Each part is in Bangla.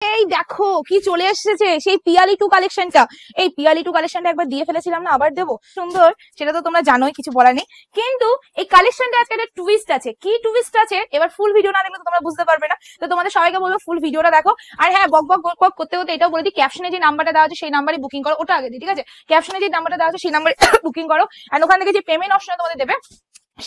এই দেখো কি চলে এসেছে সেই পিয়ালি টু কালেকশনটা। এই পিয়ালি টু কালেকশনটা একবার দিয়ে ফেলেছিলাম না, আবার দেবো। সুন্দর, সেটা তো তোমরা জানোই, কিছু বলার নেই। কিন্তু এই কালেকশনটা আজকে একটা টুইস্ট আছে। কি টুইস্ট আছে এবার ফুল ভিডিও না দেখলে তো তোমরা বুঝতে পারবে না। তো তোমাদের সবাইকে বলবো ফুল ভিডিওটা দেখো। আর হ্যাঁ, বক বক বক বক করতে করতে এটাও বলে দিই, ক্যাপশনে যে নাম্বারটা দেওয়া আছে সেই নাম্বারে বুকিং করো। ওটা আগে দিই, ঠিক আছে? ক্যাপশনে যে নাম্বারটা দেওয়া আছে সেই নাম্বারে বুকিং করো। আর ওখান থেকে যে পেমেন্ট অপশন তোমাদের দেবে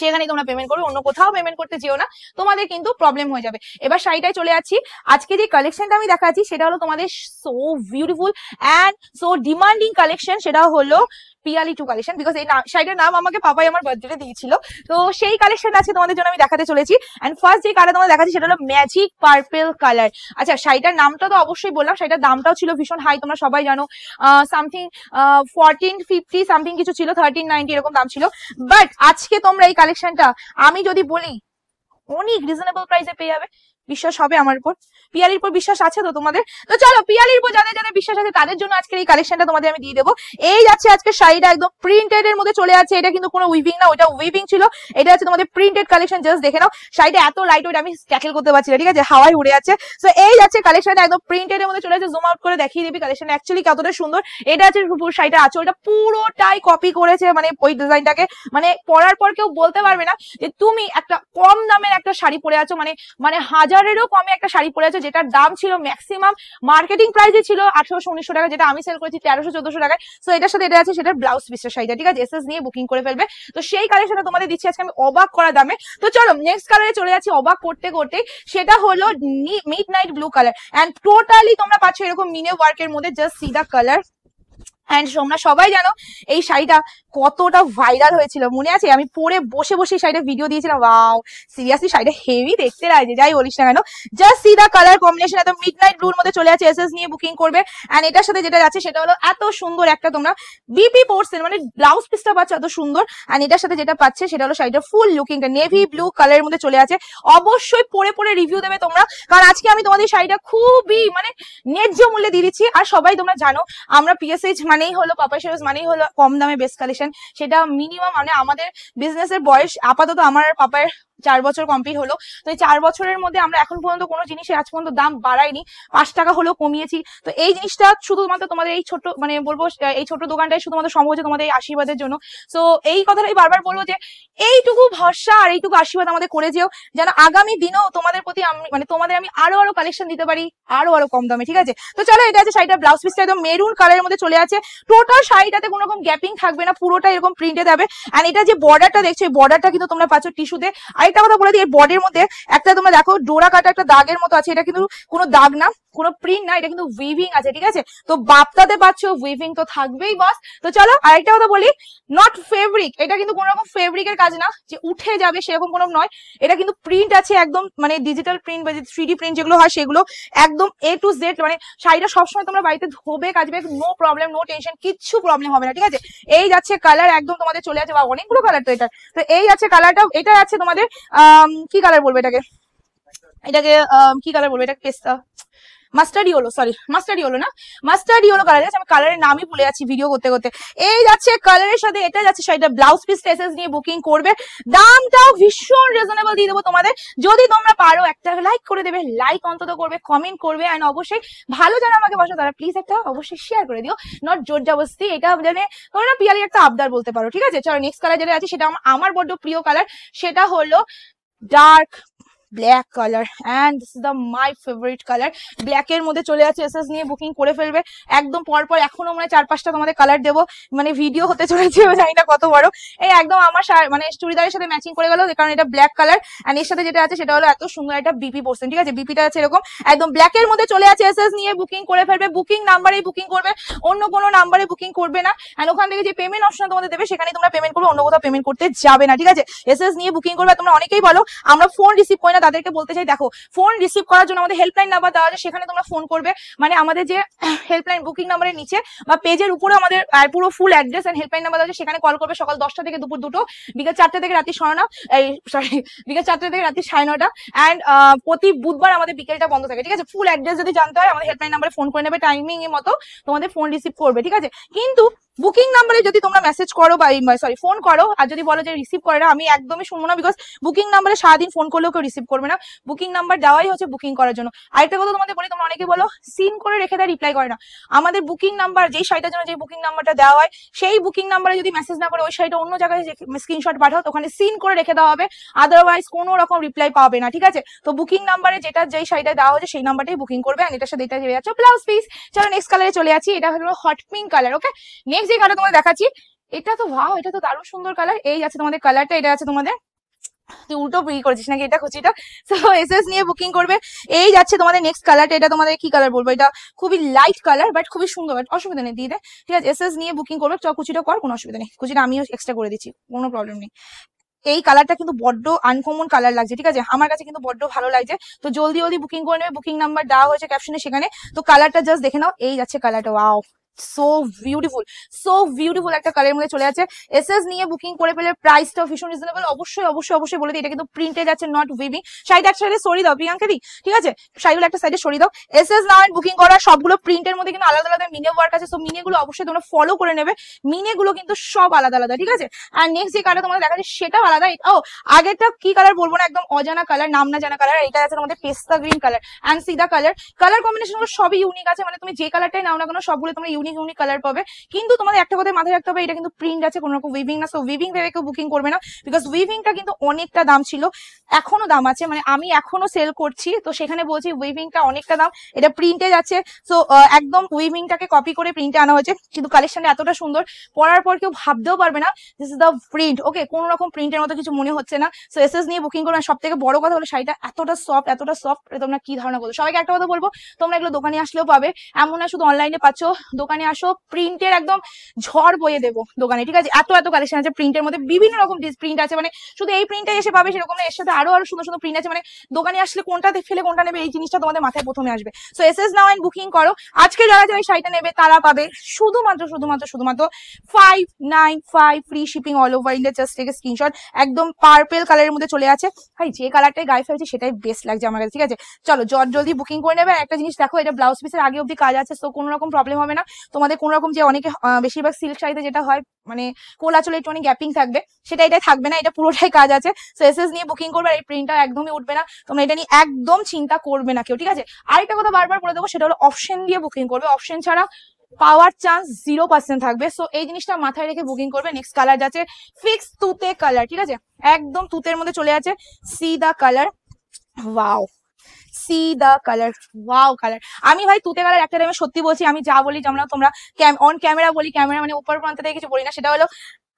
সেখানে তোমরা পেমেন্ট করবে, অন্য কোথাও পেমেন্ট করতে যেও না, তোমাদের কিন্তু প্রবলেম হয়ে যাবে। এবার শাড়িটায় চলে যাচ্ছি। আজকে যে কালেকশনটা আমি দেখাচ্ছি সেটা হলো তোমাদের so beautiful and so demanding collection. সেটা হলো পিয়ালি টু কালেকশন, বিকজ এই শাড়িটার নাম আমাকে পাপাই আমার বার্থডে দিয়েছিল। তো সেই কালেকশন আছে তোমাদের জন্য আমি দেখাতে চলেছি। এন্ড ফার্স্ট যে কালার তোমাদের দেখাচ্ছি সেটা হলো ম্যাজিক পার্পল কালার। আচ্ছা, শাড়িটার নামটা তো অবশ্যই বললাম, শাড়িটার দামটাও ছিল ভীষণ হাই, তোমরা সবাই জানো। সামথিং 1450 সামথিং কিছু ছিল, 1390 এরকম দাম ছিল। বাট আজকে তোমরা এই কালেকশনটা আমি যদি বলি অনেক রিজনেবল প্রাইসে পেয়ে যাবে। বিশ্বাস হবে আমার উপর? পিয়ালির উপর বিশ্বাস আছে তো তোমাদের? তো চলো, পিয়ালির উপর যাদের যাদের বিশ্বাস আছে তাদের জন্য আজকের এই কালেকশনটা তোমাদের আমি দিয়ে দেবো। এই যাচ্ছে আজকে শাড়িটা একদম প্রিন্টেড এর মধ্যে চলে যাচ্ছে। এটা কিন্তু কোনো উইভিং না, ওইটা উইভিং ছিল। এটা হচ্ছে তোমাদের প্রিন্টেড কালেকশন। জাস্ট দেখে নাও, শাড়িটা এত লাইট ওয়েট আমি ট্যাকেল করতে পারছি না, ঠিক আছে? হাওয়ায় উড়ে যাচ্ছে। সো এই যাচ্ছে কালেকশনটা একদম প্রিন্টেড এর মধ্যে চলে যাচ্ছে। জুম আউট করে দেখিয়ে দিবি কালেকশন অ্যাকচুয়ালি কতটা সুন্দর। এটা হচ্ছে শাড়িটা আঁচলটা পুরোটাই কপি করেছে, মানে ওই ডিজাইনটাকে, মানে পরার পর কেউ বলতে পারবে না যে তুমি একটা কম দামের একটা শাড়ি পরে আছো, মানে হাজারেরও কমে একটা শাড়ি পরে আছে, যেটার দাম ছিল ম্যাক্সিমাম মার্কেটিং প্রাইসে ছিল 1800-1900 টাকা, যেটা আমি সেল করেছি 1300-1400 টাকায়। সো এটার সাথে এটা আছে, সেটার ব্লাউজ পিসের শাড়িটা, ঠিক আছে? এসএস নিয়ে বুকিং করে ফেলবে। তো সেই কালেকশনটা তোমাদের দিচ্ছি আজকে আমি অবাক করা দামে। তো চলো নেক্সট কালারে চলে যাচ্ছি অবাক করতে করতে। সেটা হলো midnight blue colour. And totally তোমরা পাচ্ছ এরকম মিনে ওয়ার্কের মধ্যে। Just see the colour. And তোমরা সবাই জানো এই শাড়িটা কতটা ভাইরাল হয়েছিল, মনে আছে? আমি পরে বসে বসে শাড়িটা ভিডিও দিয়েছিলাম। ওয়াও, সিরিয়াসলি শাড়িটা হেভি দেখতে লাগছে, যাই বলিস না কেন। Just see the colour combination, একদম মিডনাইট ব্লুর মধ্যে চলে আছে। এসএস নিয়ে বুকিং করবে। এন্ড এটার সাথে যেটা যাচ্ছে সেটা হলো এত সুন্দর একটা তোমরা বিপি পোর্সেল, মানে ব্লাউজ পিসটা পাচ্ছ এত সুন্দর। এন্ড এটার সাথে যেটা পাচ্ছে সেটা হলো শাড়িটার ফুল লুকিংটা নেভি ব্লু কালারের মধ্যে চলে আছে। অবশ্যই পরে পরে রিভিউ দেবে তোমরা, কারণ আজকে আমি তোমাদের শাড়িটা খুবই মানে ন্যায্য মূল্যে দিয়ে দিচ্ছি। আর সবাই তোমরা জানো আমরা পিএসএইচ মানেই হলো, পাপাই শাড়িজ মানেই হলো কম দামে বেস্ট কালেকশন। সেটা মিনিমাম, মানে আমাদের বিজনেসের বয়স আপাতত আমার আর পাপার 4 বছর কমপ্লিট হলো। তো এই 4 বছরের মধ্যে আমরা এখন পর্যন্ত কোনো জিনিসের আজ পর্যন্ত দাম বাড়াইনি, 5 টাকা হলেও কমিয়েছি। তো এই জিনিসটা শুধুমাত্র তোমাদের এই ছোট, মানে বলবো এই ছোট দোকানটাই শুধুমাত্র সম্ভব হচ্ছে তোমাদের এই আশীর্বাদের জন্য। সো এই কথাটাই বারবার বলবো যে এইটুকু ভরসা আর এইটুকু আশীর্বাদ আমাদের করে যেও, যেন আগামী দিনেও তোমাদের প্রতি মানে তোমাদের আমি আরো কালেকশন দিতে পারি আরো কম দামে, ঠিক আছে? তো চলো, এটা আছে শাড়িটার ব্লাউজ পিসটা একদম মেরুন কালারের মধ্যে চলে আছে। টোটাল শাড়িটাতে কোনো রকম গ্যাপিং থাকবে না, পুরোটা এরকম প্রিন্টে দেবে। এন্ড এটা যে বর্ডারটা দেখছো, এই বর্ডারটা কিন্তু তোমরা পাচ্ছ টিস্যুতে। আরেকটা কথা বলে দিই, এই বডির মধ্যে একটা তোমরা দেখো ডোরা কাটা একটা দাগের মতো আছে। এটা কিন্তু কোনো দাগ না, কোনো প্রিন্ট না, এটা কিন্তু উইভিং আছে, ঠিক আছে? তো বাপ্তাতে পাচ্ছ, উইভিং তো থাকবেই বস। তো চলো আরেকটা কথা বলি, নট ফেব্রিক, এটা কিন্তু কোনো রকম ফেব্রিকের কাজ না যে উঠে যাবে সেরকম কোনো নয়। এটা কিন্তু প্রিন্ট আছে একদম, মানে ডিজিটাল প্রিন্ট বা 3D প্রিন্ট যেগুলো হয় সেগুলো একদম A to Z। মানে শাড়িটা সবসময় তোমরা বাড়িতে ধোবে কাচবে, নো প্রবলেম, নো টেনশন, কিচ্ছু প্রবলেম হবে না, ঠিক আছে? এই যাচ্ছে কালার একদম তোমাদের চলে আছে, বা অনেকগুলো কালার তো এটা। তো এই আছে কালারটা, এটা আছে তোমাদের কি কালার বলবো এটাকে, কি কালার বলবো এটাকে, পেস্তা mustard yellow, sorry mustard yellow না, মাস্টার্ড ইয়েলো কালার আছে। আমি কালারের নামই ভুলে যাচ্ছি ভিডিও করতে করতে। এই যাচ্ছে কালারের সাথে এটা যাচ্ছে শাড়িটা ব্লাউজ পিস এসএস নিয়ে বুকিং করবে। দামটাও ভীষণ রিজনেবল দিয়ে দেবো তোমাদের। যদি তোমরা পারো একটা লাইক করে দেবে, লাইক অন্তত করবে, কমেন্ট করবে। এন্ড অবশ্যই ভালো যারা আমাকে বাসো তারা প্লিজ একটা অবশ্যই শেয়ার করে দিও, নট জোর জবরদস্তি। এটা মানে তোমরা পিয়ালি একটা আবদার বলতে পারো, ঠিক আছে? চলো নেক্সট কালার যেটা আছে সেটা আমার বড্ড প্রিয় কালার, সেটা হলো dark black colour. And this is the my favourite colour. Black এর মধ্যে চলে যাচ্ছে, এসএস নিয়ে বুকিং করে ফেলবে একদম পরপর। এখনো মানে 4-5টা তোমাদের কালার দেবো, মানে ভিডিও হতে চলেছে জানি না কত বড়। এই একদম আমার মানে চুড়িদারের সাথে ম্যাচিং করে গেল, কারণ এটা ব্ল্যাক কালার। এন্ড এর সাথে যেটা আছে সেটা হলো এত সুন্দর একটা বিপি পোর্শন, ঠিক আছে? বিপিটা আছে এরকম একদম ব্ল্যাক এর মধ্যে চলে আছে, এসএস নিয়ে বুকিং করে ফেলবে। বুকিং নাম্বারেই বুকিং করবে, অন্য কোনো নাম্বারে বুকিং করবে না। এন্ড ওখান থেকে যে পেমেন্ট অপশন তোমাদের দেবে সেখানে তোমরা পেমেন্ট করবে, অন্য কোথাও পেমেন্ট করতে যাবে না, ঠিক আছে? এসএস নিয়ে বুকিং করবে। তোমরা অনেকেই বলো আমরা ফোন রিসিভ করি না, তাদেরকে বলতে চাই দেখো, ফোন রিসিভ করার জন্য আমাদের হেল্পলাইন নাম্বার দেওয়া আছে, সেখানে তোমরা ফোন করবে। মানে আমাদের যে হেল্পলাইন বুকিং নাম্বারের নিচে বা পেজের উপরে আমাদের পুরো full address and helpline number আছে, সেখানে কল করবে সকাল 10টা থেকে দুপুর 2টো, বিকেল 4টা থেকে রাত্রি 9টা, বিকেল 4টা থেকে রাত্রি 9:30। এন্ড প্রতি বুধবার আমাদের বিকেলটা বন্ধ থাকে, ঠিক আছে? ফুল অ্যাড্রেস যদি জানতে হয় আমাদের হেল্পলাইন নাম্বারে ফোন করে নেবে, টাইমিং এর মতো তোমাদের ফোন রিসিভ করবে, ঠিক আছে? কিন্তু বুকিং নাম্বারে যদি তোমরা মেসেজ করো বা ফোন করো আর যদি বলো যে রিসিভ করে না, আমি একদমই শুনবো না, বিকজ বুকিং নাম্বারে সারাদিন ফোন করলেও কেউ রিসিভ করবে না, বুকিং নাম্বার দেওয়াই হচ্ছে বুকিং করার জন্য। আরেকটা কথা তোমাদের বলি, তোমরা অনেকে বলো সিন করে রেখে দেয়, রিপ্লাই করে না। আমাদের বুকিং নাম্বার যেই শাড়িটার জন্য যে বুকিং নাম্বারটা দেওয়া হয়, সেই বুকিং নাম্বারে যদি মেসেজ না করে ওই শাড়িটা অন্য জায়গায় স্ক্রিনশট পাঠাও, তো ওখানে সিন করে রেখে দেওয়া হবে, আদারওয়াইজ কোনো রকম রিপ্লাই পাবে না, ঠিক আছে? তো বুকিং নাম্বারে যেটা যেই শাড়িটা দেওয়া হয়েছে সেই নাম্বারটাই বুকিং করবে। আর এটার সাথে এটা পেয়ে যাচ্ছ ব্লাউজ পিস। চলো নেক্সট কালারে চলে যাচ্ছি, এটা হলো হট পিঙ্ক কালার। ওকে, নেক্সট যে কালার তোমাদের দেখাচ্ছি, এটা তো ভাও, এটা তো দারুণ সুন্দর কালার। এই আছে তোমাদের কালারটা, এটা আছে তোমাদের, তুই উল্টো বিক্রি করেছিস নাকি এটা খুচিটা? তো এসএস নিয়ে বুকিং করবে। এই যাচ্ছে তোমাদের নেক্সট কালারটা, এটা তোমাদের কি কালার বলবো, এটা খুবই লাইট কালার বাট খুবই সুন্দর, বাট অসুবিধা নেই দিয়ে দে, ঠিক আছে? এসএস নিয়ে বুকিং করবে, চ কুচিটা কর, কোনো অসুবিধা নেই, কুচিটা আমিও এক্সট্রা করে দিচ্ছি, কোনো প্রবলেম নেই। এই কালারটা কিন্তু বড্ড আনকমন কালার লাগছে, ঠিক আছে? আমার কাছে কিন্তু বড্ড ভালো লাগছে। তো জলদি জলদি বুকিং করে নেবে, বুকিং নাম্বার দেওয়া হয়েছে ক্যাপশনে সেখানে। তো কালারটা জাস্ট দেখে নাও, এই যাচ্ছে কালারটা, wow so beautiful, so beautiful একটা কালারের মধ্যে চলে যাচ্ছে। এসএস নিয়ে বুকিং করে পেলে প্রাইসটাও ভীষণ রিজনেবল। অবশ্যই অবশ্যই অবশ্যই বলে দিই, এটা কিন্তু প্রিন্টে যাচ্ছে, নট উইভিং। শাড়িটা এক সাইডে সরিয়ে দাও প্রিয়াঙ্কা দি, ঠিক আছে? শাড়িগুলো একটা সাইডে সরিয়ে দাও। এসএস নাও বুকিং করা সবগুলো প্রিন্টের মধ্যে কিন্তু আলাদা আলাদা মিনে ওয়ার্ক আছে, সো মিনেগুলো অবশ্যই তোমরা ফলো করে নেবে। মিনেগুলো কিন্তু সব আলাদা আলাদা, ঠিক আছে? আর নেক্সট যে কালার তোমাদের দেখাচ্ছি সেটাও আলাদা। ও আগেরটা কি কালার বলবো না, একদম অজানা কালার, নাম না জানা কালার। এটা আছে তোমাদের পেস্তা গ্রিন কালার অ্যান্ড সিদা কালার। কালার কম্বিনেশন গুলো সবই ইউনিক আছে, মানে তুমি যে কালারটাই নাও না কেন সবগুলো তোমরা ইউনিক ইউনিক কালার পাবে। কিন্তু তোমাদের একটা কথা মাথায় রাখতে হবে, এটা কিন্তু প্রিন্ট আছে, কোনো রকম উইভিং না। সো উইভিং ভেবে কেউ বুকিং করবে না, বিকজ উইভিংটা কিন্তু অনেকটা দাম ছিল, এখনো দাম আছে, মানে আমি এখনো সেল করছি, তো সেখানে বলছি উইভিংটা অনেকটা দাম। এটা প্রিন্টে যাচ্ছে, সো একদম উইভিংটাকে কপি করে প্রিন্টে আনা হয়েছে, কিন্তু কালেকশনটা এতটা সুন্দর, পরার পর কেউ ভাবতেও পারবে না দিস ইজ দ্য প্রিন্ট। ওকে, কোনো রকম প্রিন্টের মতো কিছু মনে হচ্ছে না। সো এসএস নিয়ে বুকিং করবে। সব থেকে বড় কথা হলো শাড়িটা এতটা সফট, এতটা সফট, তোমরা কি ধারণা করো? সবাইকে একটা কথা বলবো, তোমরা এগুলো দোকানে আসলেও পাবে, এমন না শুধু অনলাইনে পাচ্ছ, দোকানে আসো, প্রিন্টের একদম ঝড় বইয়ে দেবো দোকানে, ঠিক আছে? এত এত কালেকশন আছে প্রিন্টের মধ্যে, বিভিন্ন রকম প্রিন্ট আছে, মানে শুধু এই প্রিন্টটা এসে পাবে সেরকম না, এর সাথে আরো আরো সুন্দর সুন্দর প্রিন্ট আছে, মানে দোকানে আসলে কোনটাতে ফেলে কোনটা নেবে এই জিনিসটা তোমাদের মাথায় প্রথমে আসবে। So SS now and booking করো। আজকে যারা যারা এই শাড়িটা নেবে তারা পাবে শুধুমাত্র শুধুমাত্র শুধুমাত্র 595 free shipping all over India. Just take screenshot. একদম পার্পেল কালারের মধ্যে চলে আছে। ভাই যে কালারটাই গায়ে ফেলছি সেটাই বেস্ট লাগছে আমার কাছে, ঠিক আছে? চলো জলদি বুকিং করে নেবে। একটা জিনিস দেখো, এটা ব্লাউজ পিসের আগে অব্দি কাজ আছে, সো কোনো রকম প্রবলেম হবে না তোমাদের। কোনো রকম যে অনেকে বেশিরভাগ সিল্ক শাড়িতে যেটা হয়, মানে কোলা চলে একটু অনেক গ্যাপিং থাকবে, সেটা এটা থাকবে না, এটা পুরোটাই কাজ আছে। সো এসএস নিয়ে বুকিং করবে, আর এই প্রিন্টটা একদমই উঠবে না, তোমরা এটা নিয়ে একদম চিন্তা করবে না কেউ, ঠিক আছে? আরেকটা কথা বারবার বলে দেবো, সেটা হলো অপশন দিয়ে বুকিং করবে, অপশন ছাড়া পাওয়ার চান্স 0% থাকবে। সো এই জিনিসটা মাথায় রেখে বুকিং করবে। নেক্সট কালার যাচ্ছে ফিক্স তুতে কালার, ঠিক আছে? একদম তুতের মধ্যে চলে আছে, see the colour, wow see the colour, wow colour. আমি ভাই তুতে কালার একটা টাইমে সত্যি বলছি, আমি যা বলি যেমন তোমরা অন ক্যামেরা বলি, ক্যামেরা মানে উপর প্রান্ত থেকে কিছু বলি না, সেটা হলো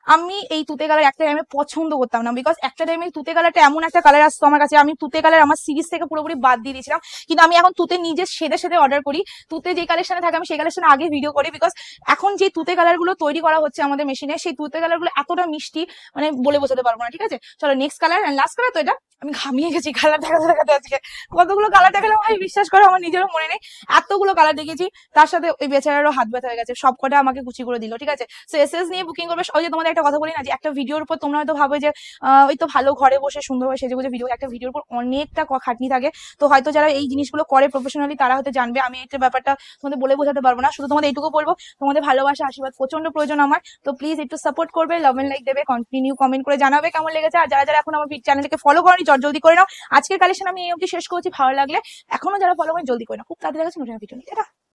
আমি এই তুতে কালার একটা টাইমে পছন্দ করতাম না, বিকজ একটা টাইমে তুতে কালারটা এমন একটা কালার আসতো আমার কাছে, আমি তুতে কালার আমার সিরিজ থেকে পুরোপুরি বাদ দিয়ে দিয়েছিলাম। কিন্তু আমি এখন তুতে নিজে সেদে সেদে অর্ডার করি, তুতে যে কালেকশনে থাকে আমি সেই কালেকশনে আগে ভিডিও করি, বিকজ এখন যে তুতে কালার গুলো তৈরি করা হচ্ছে আমাদের মেশিনে, সেই তুতে কালার গুলো এতটা মিষ্টি, মানে বলে বোঝাতে পারবো না, ঠিক আছে? চলো next colour and last colour. তো এটা আমি ঘামিয়ে গেছি কালার দেখাতে দেখাতে, আজকে কতগুলো কালার দেখালাম ভাই, বিশ্বাস করো আমার নিজেরও মনে নেই, এতগুলো কালার দেখেছি। তার সাথে ওই বেচারারও হাত ব্যথা হয়ে গেছে, সব কটা আমাকে কুচি করে দিল, ঠিক আছে? সো এসএস নিয়ে বুকিং করবে। ওই যে তোমাদের একটা কথা বলি না, যে একটা ভিডিওর উপর তোমরা হয়তো ভাবে যে ওই তো ভালো ঘরে বসে সুন্দরভাবে সেজে গুজে ভিডিও, একটা ভিডিওর উপর অনেকটা খাটনি থাকে। তো হয়তো যারা এই জিনিসগুলো করে প্রফেশনালি তারা হয়তো জানবে, আমি একটা ব্যাপারটা তোমাদের বলে বোঝাতে পারবো না। শুধু তোমাদের এইটুকু বলবো, তোমাদের ভালোবাসা আশীর্বাদ প্রচন্ড প্রয়োজন আমার, তো প্লিজ একটু সাপোর্ট করবে, লাভ এন্ড লাইক দেবে, কন্টিনিউ কমেন্ট করে জানাবে কেমন লেগেছে। আর যারা যারা এখন আমার চ্যানেলকে ফলো করনি জলদি করে নাও। আজকের কালেকশন আমি এই অবধি শেষ করছি, ভালো লাগলে এখনো যারা ফলো করেন জলদি করে নাও, খুব তাড়াতাড়ি নতুন ভিডিও নিয়ে।